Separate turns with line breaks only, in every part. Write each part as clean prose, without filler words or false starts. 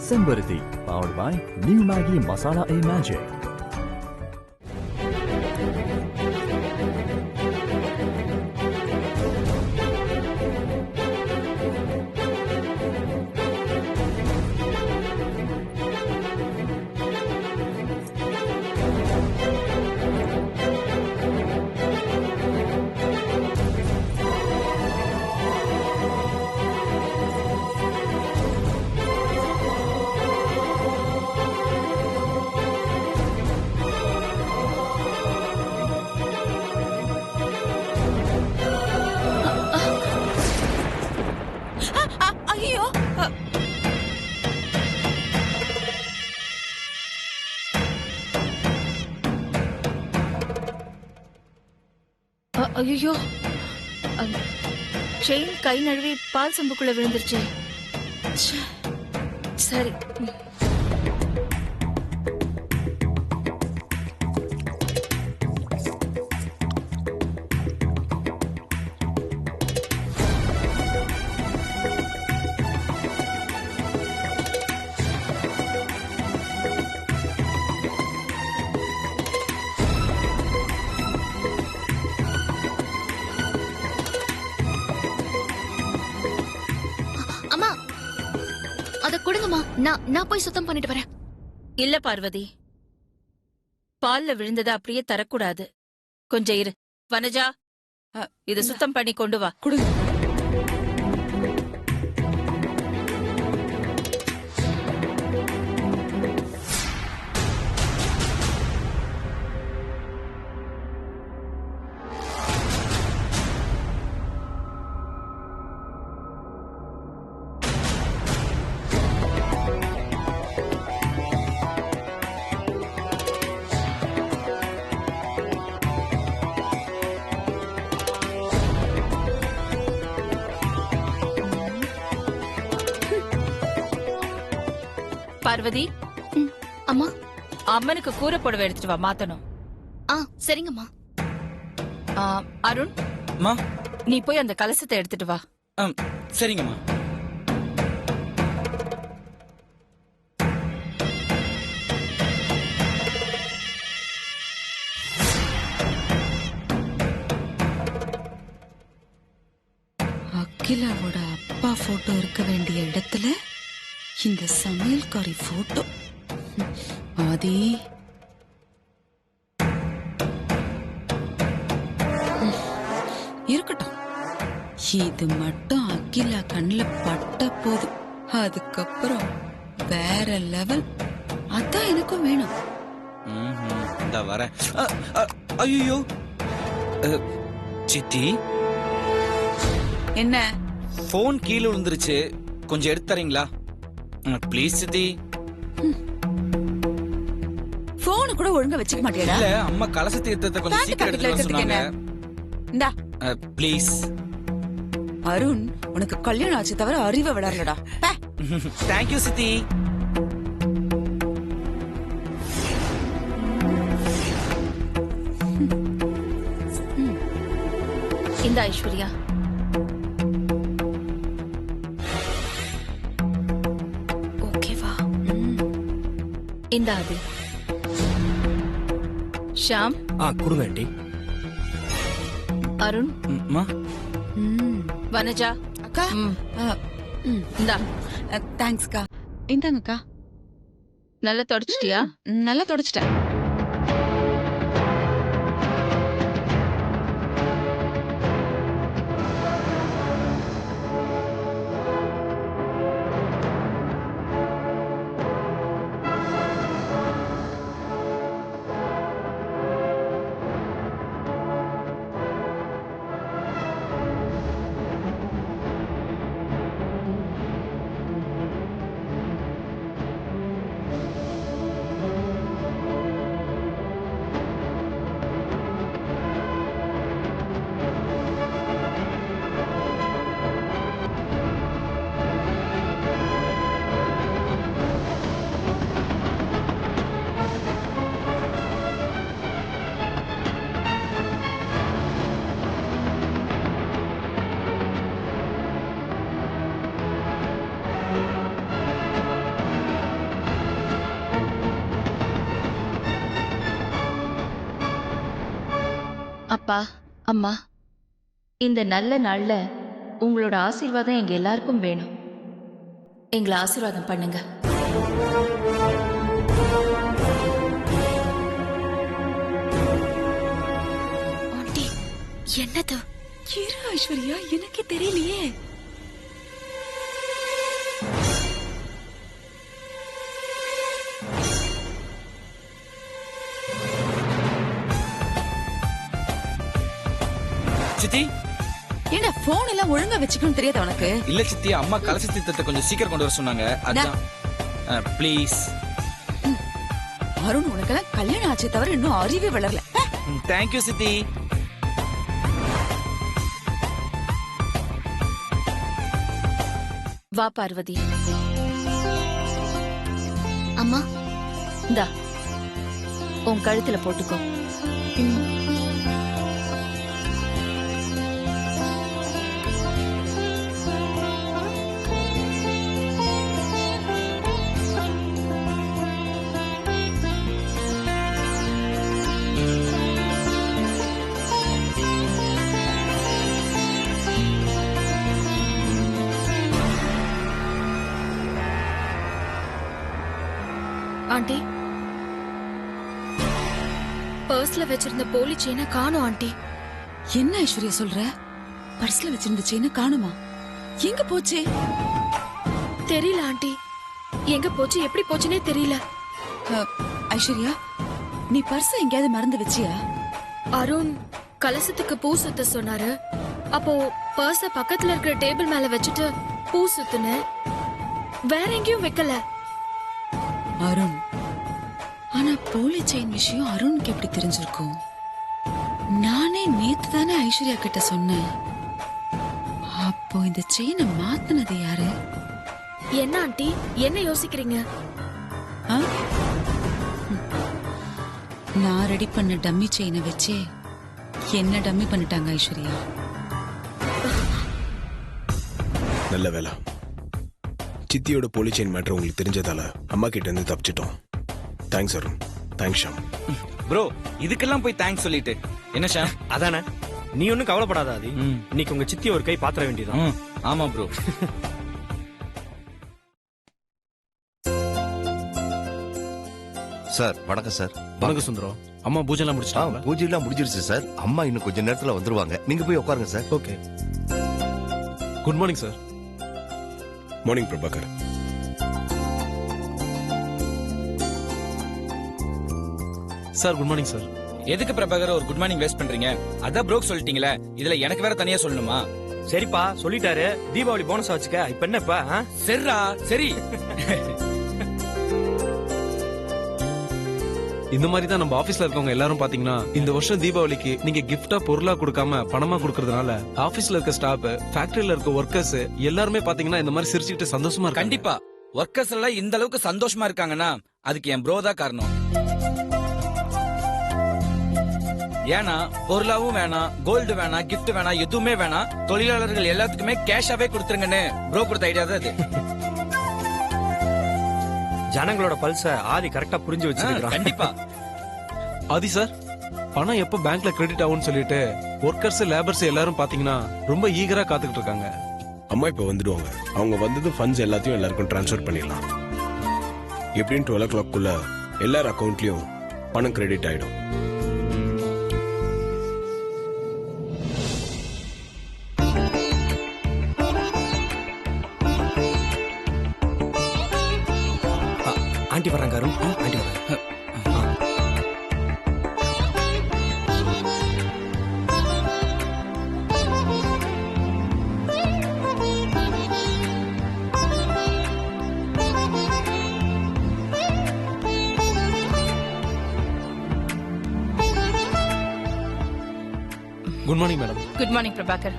Sembarati, powered by New Maggi Masala A Magic.
ஐயோ ஐயோ chain கை நழுவி பால் சம்புக்குள்ள விழுந்துருச்சு. ச்சே. சரி.
அம்மா அத கொடுங்கம்மா, நான் போய் சுத்தம் பண்ணிட்டு வரேன்.
இல்ல பார்வதி, பால்ல விழுந்ததை அப்படியே தரக்கூடாது. கொஞ்சம் இரு. வனஜா, இது சுத்தம் பண்ணி கொண்டு வா.
கொடுங்க.
பார்வதி,
அம்மா.
அம்மனுக்கு கூரை புடவை எடுத்துட்டு வா, மாத்தணும்.
சரிங்கம்மா.
அருண்,
மா,
நீ போய் அந்த கலசத்தை எடுத்துட்டு வா.
சரிங்கம்மா.
அகிலாவோட அப்பா போட்டோ இருக்க வேண்டிய இடத்துல இந்த சமையல்காரி போட்டோ. ஆதி, இருக்கட்டும். இது மட்டும் அகிலா கண்ணுல பட்ட போதும், அதுக்கப்புறம் வேற லெவல். அதான் எனக்கும் வேணும்.
இந்த வர. ஐயோ சித்தி,
என்ன?
போன் கீழே விழுந்துருச்சு, கொஞ்சம் எடுத்து தரீங்களா ப்ளீஸ் சித்தி.
போன் கூட ஒழுங்கா வச்சுக்க மாட்டியாடா?
இல்ல, அம்மா கலச தீர்த்தத்தை கொஞ்சம் சீக்கிரம் எடுத்து சொன்னாங்க.
இந்தா
ப்ளீஸ்.
அருண், உனக்கு கல்யாணம் ஆச்சு தவிர அறிவை விடாதடா.
தேங்க்யூ சித்தி.
இந்த ஐஸ்வர்யா,
ஓகேவா?
இந்த ஆதி. ஷாம்,
கொடுங்க ஆண்டி.
அருண்,
மா,
வனஜா,
அக்கா.
இந்தா.
தேங்க்ஸ்க்கா. இந்தாங்கக்கா.
நல்லா தொடச்சிட்டியா?
நல்லா தொடச்சிட்டேன்.
அப்பா அம்மா, இந்த நல்ல நாள்ல உங்களோட ஆசீர்வாதம் எங்க எல்லாருக்கும் வேணும். எங்களை ஆசீர்வாதம் பண்ணுங்க.
ஆண்டி என்னது?
இரு ஐஸ்வர்யா, எனக்கே தெரியலையே.
சித்தி
ஏண்டா போன் எல்லாம் ஒழுங்கா வச்சுக்கணும் தெரியாத உனக்கு?
இல்ல சித்தி, அம்மா கலச தீர்த்தத்தை கொஞ்சம் சீக்கிரம் கொண்டு வர சொன்னாங்க. அதான் ப்ளீஸ்.
அருண், உனக்கெல்லாம் கல்யாணம் ஆச்சே தவிர இன்னும் அறிவே வளரல.
தேங்க்யூ சித்தி.
வா பார்வதி.
அம்மா,
இந்தா உன் கழுத்துல போட்டுக்கோ.
ஆண்டி, பர்ஸ்ல வச்சிருந்த போலி செயினை காணோம் ஆண்டி.
என்ன ஐஸ்வர்யா சொல்ற? பர்ஸ்ல வச்சிருந்த செயினை காணுமா? எங்க போச்சு?
தெரியல ஆண்டி, எங்க போச்சு எப்படி போச்சுனே தெரியல.
ஐஸ்வர்யா, நீ பர்ஸ் எங்கேயாவது மறந்து வச்சியா?
அருண் கலசத்துக்கு பூ சுத்த சொன்னாரு. அப்போ பர்ஸ பக்கத்துல இருக்கிற டேபிள் மேல வச்சுட்டு பூ சுத்துன. வேற எங்கேயும் வைக்கல.
அருண், ஆனா போலி செயின் விஷயம் அருணுக்கு எப்படி தெரிஞ்சிருக்கும்? நானே நேத்து தானே ஐஸ்வர்யா கிட்ட சொன்னேன். அப்போ இந்த செயினை மாத்தினது யாரு?
என்ன ஆண்டி, என்ன யோசிக்கிறீங்க?
ஆ? நான் ரெடி பண்ண டம்மி செயினை வச்சே என்ன டம்மி பண்ணிட்டாங்க ஐஸ்வர்யா.
நல்ல வேலை, சித்தியோட போலி செயின் மேட்டர் உங்களுக்கு தெரிஞ்சதால அம்மா கிட்ட இருந்து தப்பிச்சிட்டோம். Thanks Arun. Thanks Sham.
Bro, இதுக்கெல்லாம் போய் தேங்க்ஸ் சொல்லிட்டு என்ன ஷாம்?
அதானே, நீ ஒன்னும் கவலைப்படாத. அது இன்னைக்கு உங்க சித்தி ஒரு கை பாத்திர வேண்டியதான்.
ஆமா ப்ரோ.
சார் வணக்கம் சார்.
வணக்கம் சுந்தரம். அம்மா பூஜை எல்லாம் முடிச்சிட்டாங்களா?
பூஜை எல்லாம் முடிஞ்சிருச்சு சார். அம்மா இன்னும் கொஞ்ச நேரத்துல வந்துருவாங்க. நீங்க போய் உட்காருங்க sir.
Okay. Good morning sir.
Morning Prabhakar.
Sir good morning sir.
எதுக்கு பிரபாகர் ஒரு குட் மார்னிங் வேஸ்ட் பண்றீங்க? அதான் ப்ரோக் சொல்லிட்டீங்களே, இதுல எனக்கு வேற தனியா சொல்லணுமா?
சரிப்பா சொல்லிட்டாரு. தீபாவளி போனஸ் வச்சுக்க. இப்ப என்னப்பா?
சரிடா சரி.
இந்த மாதிரி தான் நம்ம ஆபீஸ்ல இருக்கவங்க எல்லாரும் பாத்தீங்கன்னா இந்த வருஷம் தீபாவளிக்கு நீங்க கிஃப்டா பொருளா கொடுக்காம பணமா கொடுக்கறதுனால ஆபீஸ்ல இருக்க ஸ்டாஃப், ஃபேக்டரியில இருக்க ஒர்க்கர்ஸ் எல்லாருமே பாத்தீங்கன்னா இந்த மாதிரி சிரிச்சுக்கிட்டு சந்தோஷமா இருக்காங்க.
கண்டிப்பா ஒர்க்கர்ஸ் எல்லாம் இந்த அளவுக்கு சந்தோஷமா இருக்காங்கன்னா அதுக்கு என் ப்ரோ தான் காரணம். ஏன்னா பொருளாவும் வேணாம், கோல்டு வேணாம், கிஃப்ட் வேணாம், எதுவுமே வேணாம், தொழிலாளர்கள் எல்லாத்துக்குமே கேஷாவே கொடுத்துருங்கன்னு ப்ரோ கொடுத்த ஐடியா தான் அது.
ஜனங்களோட பல்ச ஆதி கரெக்டா புரிஞ்சு வச்சிருக்கான்.
கண்டிப்பா.
ஆதி சார், பணம் எப்ப பேங்க்ல கிரெடிட் ஆகும்னு சொல்லிட்டு ஒர்க்கர்ஸ், லேபர்ஸ் எல்லாரும் பாத்தீங்கன்னா ரொம்ப ஈகரா காத்துக்கிட்டு இருக்காங்க.
அம்மா இப்ப வந்துடுவாங்க. அவங்க வந்தது ஃபண்ட்ஸ் எல்லாத்தையும் எல்லாருக்கும் டிரான்ஸ்ஃபர் பண்ணிடலாம். எப்படின்னு 12 o'clock எல்லார் அக்கௌண்ட்லயும் பணம் கிரெடிட் ஆயிடும்.
ஆண்டி வர்றாங்க அருண். ஆண்டி வர்றாங்க. Good morning madam.
Good morning Prabhakar.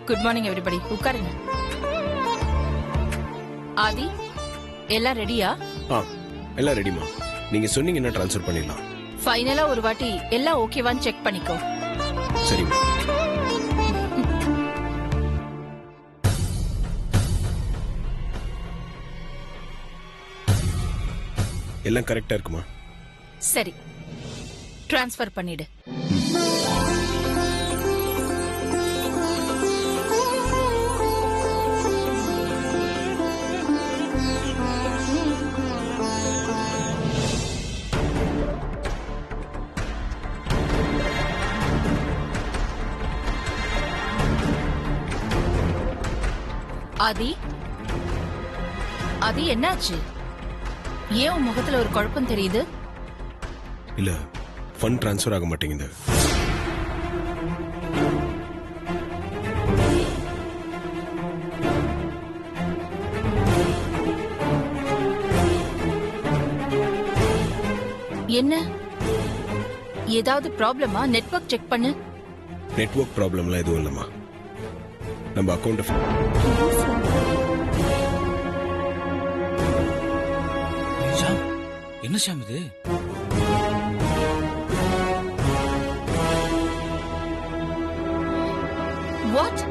Good morning everybody. உட்காருங்க. ஆதி, எல்லாம் ரெடியா?
எல்லாம் ரெடிமா. நீங்க சொன்னீங்கன்னா டிரான்ஸ்ஃபர் பண்ணிடலாம்.
ஃபைனலா ஒரு வாட்டி எல்லாம் ஓகேவான்னு செக் பண்ணிக்கோ.
சரிம்மா. எல்லாம் கரெக்டா இருக்குமா?
சரி, டிரான்ஸ்ஃபர் பண்ணிடு. ஆதி ஆதி என்னாச்சு? ஏன் உன் முகத்துல ஒரு குழப்பம் தெரியுது?
இல்ல ஃபண்ட் ட்ரான்ஸ்ஃபர் ஆக மாட்டேங்குது.
என்ன ஏதாவது ப்ராப்ளமா? நெட்வொர்க் செக் பண்ணு.
நெட்வொர்க் ப்ராப்ளம்லாம் எதுவும் இல்லம்மா. நம்ம அக்கௌண்ட்
ஷாம், என்ன ஷாம் இது?
வாட்?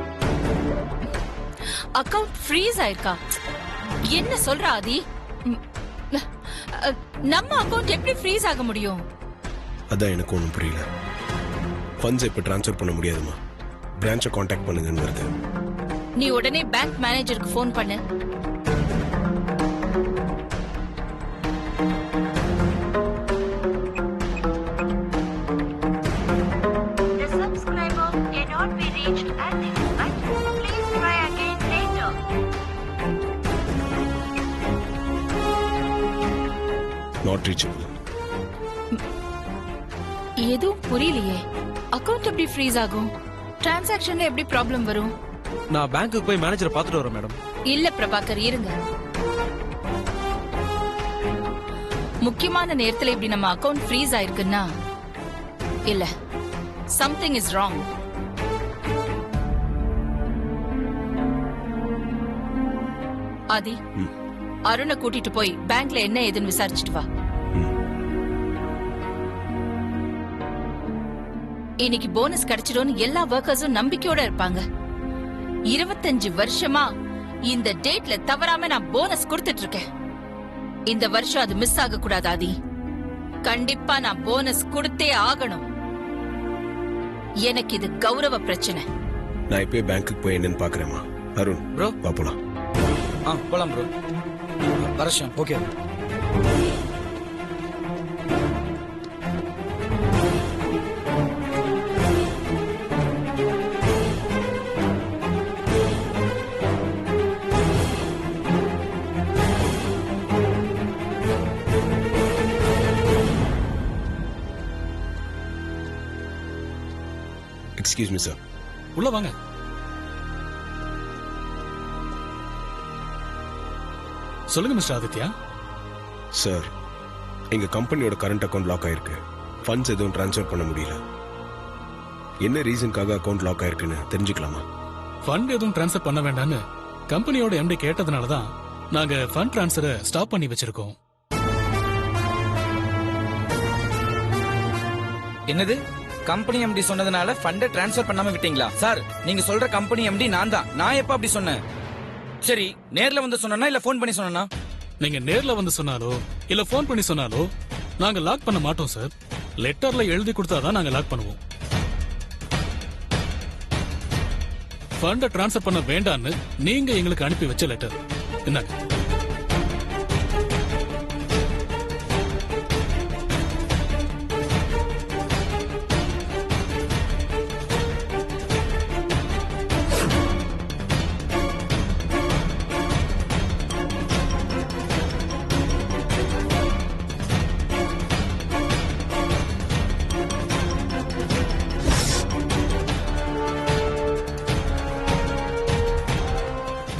அக்கவுண்ட் ஃப்ரீஸ் ஆயிருக்கா? என்ன சொல்ற ஆதி? நம்ம அக்கவுண்ட் எப்படி ஃப்ரீஸ் ஆக முடியும்?
அதான் எனக்கு ஒன்றும் புரியல. ஃபண்ட்ஸ் இப்போ ட்ரான்ஸ்ஃபர் பண்ண முடியாதுமா. பிரான்ச்சை காண்டாக்ட் பண்ணுங்கன்னு வருது.
நீ உடனே பேங்க் மேனேஜருக்கு ஃபோன் பண்ணு.
The subscriber cannot be reached at this moment. Please try again later.
Not reachable.
எதுவும் புரியலையே. அக்கவுண்ட் எப்படி ஃப்ரீஸ் ஆகும்? டிரான்சாக்ஷன்ல எப்படி ப்ராப்ளம் வரும்?
நான் பேங்க்குக்கு போய் மேனேஜரை பார்த்துட்டு வரேன் மேடம்.
இல்ல பிரபாகர், இருங்க. முக்கியமான நேரத்துல இப்படி நம்ம அக்கவுண்ட் ஃப்ரீஸ் ஆயிருக்குன்னா இல்ல, சம்திங் இஸ் ராங். ஆதி, அருணை கூட்டிட்டு போய் பேங்க்ல என்ன ஏதுன்னு விசாரிச்சுட்டு வா. இன்னைக்கு போனஸ் கிடைச்சிடும்னு எல்லா ஒர்க்கர்ஸும் நம்பிக்கையோட இருப்பாங்க. 25 வருஷமா இந்த டேட்ல தவறாம நான் போனஸ் கொடுத்துட்டு இருக்கேன். இந்த வருஷம் அது மிஸ் ஆக கூடாது ஆதி. கண்டிப்பா நான் போனஸ் கொடுத்தே ஆகணும். எனக்கு இது கௌரவ பிரச்சனை.
நான் இப்பயே பேங்க்குக்கு போய் என்னன்னு பாக்குறேம்மா. அருண்
ப்ரோ,
வா போலாம்.
போலாம் ப்ரோ. வர ஷாம். ஓகே.
Excuse me sir.
உள்ள வாங்க. சொல்லுங்க மிஸ்டர் ஆதித்யா.
சார், எங்க கம்பெனியோட கரண்ட் அக்கவுண்ட் லாக் ஆயிருக்கு. ஃபண்ட்ஸ் எதுவும் ட்ரான்ஸ்ஃபர் பண்ண முடியல. என்ன ரீசனுக்காக அக்கவுண்ட் லாக் ஆயிருக்குன்னு தெரிஞ்சுக்கலாமா?
ஃபண்ட் எதுவும் ட்ரான்ஸ்ஃபர் பண்ண வேண்டாம்னு கம்பெனியோட எம்டி கேட்டதுனால தான் நாங்க ஃபண்ட் ட்ரான்ஸ்ஃபரை ஸ்டாப் பண்ணி வச்சிருக்கோம்.
என்னது? கம்பெனி எம்டி சொன்னதுனால ஃபண்டை ட்ரான்ஸ்ஃபர் பண்ணாம விட்டீங்களா? சார், நீங்க சொல்ற கம்பெனி எம்டி நான் தான். நான் எப்ப அப்படி சொன்னேன்? சரி, நேர்ல வந்து சொன்னா இல்ல போன் பண்ணி சொன்னா?
நீங்க நேர்ல வந்து சொன்னாலோ இல்ல போன் பண்ணி சொன்னாலோ நாங்க லாக் பண்ண மாட்டோம் சார். லெட்டர்ல எழுதி கொடுத்தாதான் நாங்க லாக் பண்ணுவோம். ஃபண்டை ட்ரான்ஸ்ஃபர் பண்ண வேண்டாம்னு நீங்க எங்களுக்கு அனுப்பி வச்ச லெட்டர் என்னங்க?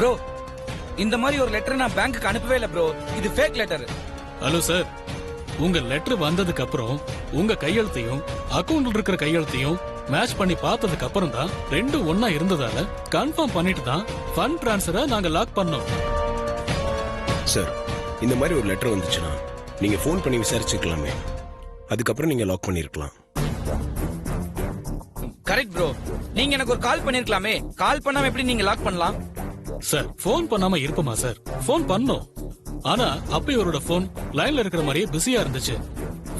ப்ரோ, இந்த மாதிரி ஒரு லெட்டர் நான் பேங்க்குக்கு அனுப்பவே இல்ல ப்ரோ. இது ஃபேக் லெட்டர்.
ஹலோ சார், உங்க லெட்டர் வந்ததுக்கு அப்புறம் உங்க கையெழுத்தையும் அக்கவுண்ட்ல இருக்கிற கையெழுத்தையும் மேட்ச் பண்ணி பார்த்ததுக்கு அப்புறம் தான் ரெண்டும் ஒன்னா இருந்ததால கன்ஃபார்ம் பண்ணிட்டு தான் ஃபண்ட் ட்ரான்ஸ்ஃபரை நாங்க லாக் பண்ணோம்.
சார், இந்த மாதிரி ஒரு லெட்டர் வந்துச்சுன்னா நீங்க ஃபோன் பண்ணி விசாரிச்சுக்கலாமே. அதுக்கப்புறம் நீங்க லாக் பண்ணிருக்கலாம்.
Correct bro. நீங்க எனக்கு ஒரு கால் பண்ணிருக்கலாமே. கால் பண்ணாம எப்படி நீங்க லாக் பண்ணலாம்?
சார், போன் பண்ணாம இருப்போமா சார்? போன் பண்ணோம். ஆனா அப்ப இவரோட போன் லைன்ல இருக்கிற மாதிரியே பிஸியா இருந்துச்சு.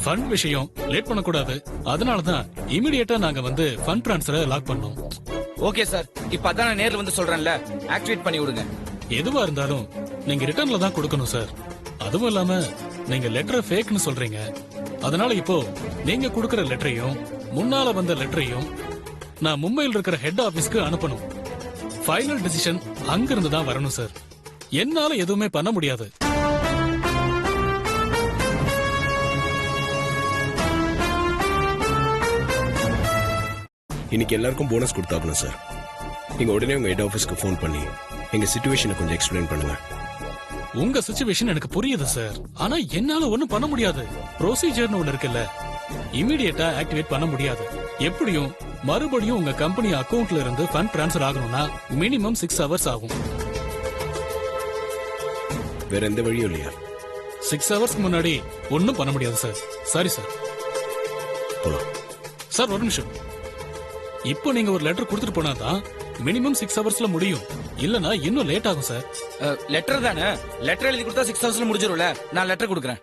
ஃபண்ட் விஷயம் லேட் பண்ணக்கூடாது, அதனால தான் இமிடியேட்டா நாங்க வந்து ஃபண்ட் ட்ரான்ஸ்ஃபரை லாக் பண்ணோம்.
ஓகே சார், இப்ப அதான் நான் நேர்ல வந்து சொல்றேன்ல, ஆக்டிவேட் பண்ணி விடுங்க.
எதுவா இருந்தாலும் நீங்க ரிட்டர்ன்ல தான் கொடுக்கணும் சார். அதுவும் இல்லாம நீங்க லெட்டர் ஃபேக்னு சொல்றீங்க. அதனால இப்போ நீங்க கொடுக்கிற லெட்டரையும் முன்னால வந்த லெட்டரையும் நான் மும்பையில் இருக்கிற ஹெட் ஆபீஸ்க்கு அனுப்பணும். ஃபைனல் டிசிஷன் அங்கிருந்து தான் வரணும் சார். என்னால எதுவுமே பண்ண முடியாது.
இன்னைக்கு எல்லாருக்கும் போனஸ் கொடுத்தாகணும் சார். நீங்க உடனே உங்க ஹெட் ஆஃபீஸ்க்கு ஃபோன் பண்ணி எங்க சிச்சுவேஷனை கொஞ்சம் எக்ஸ்பிளைன் பண்ணுங்க.
உங்க சிச்சுவேஷன் எனக்கு புரியுது சார். ஆனா என்னால ஒண்ணும் பண்ண முடியாது. ப்ரொசீஜர்னு ஒண்ணு இருக்குல்ல, இமிடியேட்டா ஆக்டிவேட் பண்ண முடியாது. எப்படியும் மறுபடியும் உங்க கம்பெனி அக்கவுண்ட்ல இருந்து ஃபண்ட் டிரான்ஸ்ஃபர் ஆகணும்னா மினிமம் 6 hours ஆகும்.
வேற எந்த வழியும் இல்லையா?
6 ஹவர்ஸ்க்கு முன்னாடி ஒண்ணும் பண்ண முடியாது சார். Sorry sir. சார் ஒரு நிமிஷம். இப்போ நீங்க ஒரு லெட்டர் கொடுத்துட்டு போனாதான் மினிமம் 6 ஹவர்ஸ்ல முடியும். இல்லனா இன்னும் லேட் ஆகும் சார்.
லெட்டர் தானே, லெட்டர் எழுதி கொடுத்தா 6 ஹவர்ஸ்ல முடிஞ்சிரும்ல. நான் லெட்டர் கொடுக்குறேன்.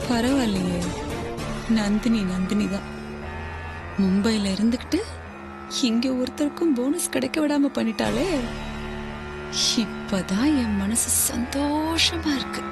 பரவாயில்லையே, நந்தினி தான் மும்பைல இருந்துகிட்டு இங்க ஒருத்தருக்கும் போனஸ் கிடைக்க விடாம பண்ணிட்டாலே. இப்பதான் என் மனசு சந்தோஷமா இருக்கு.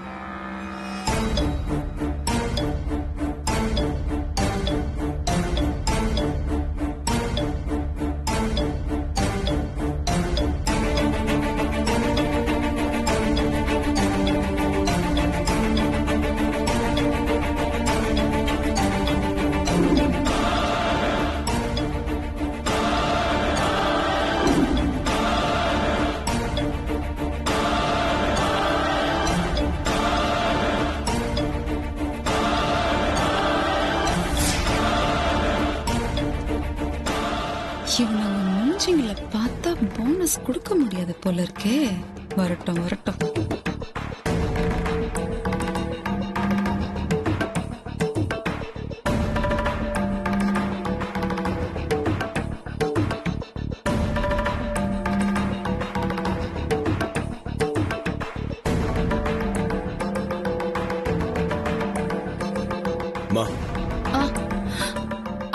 இவனுங்க மூஞ்சிங்களை பார்த்தா போனஸ் கொடுக்க முடியாது போல இருக்கே. வரட்டும் வரட்டும்.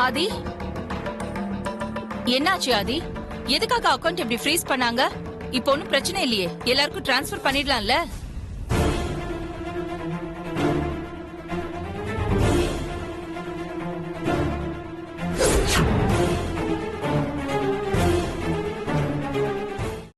ஆதி, என்னாச்சு ஆதி? எதுக்காக அக்கவுண்ட் இப்படி ஃப்ரீஸ் பண்ணாங்க? இப்போ ஒன்னும் பிரச்சனை இல்லையே, எல்லாருக்கும் டிரான்ஸ்ஃபர் பண்ணிடலாம்ல?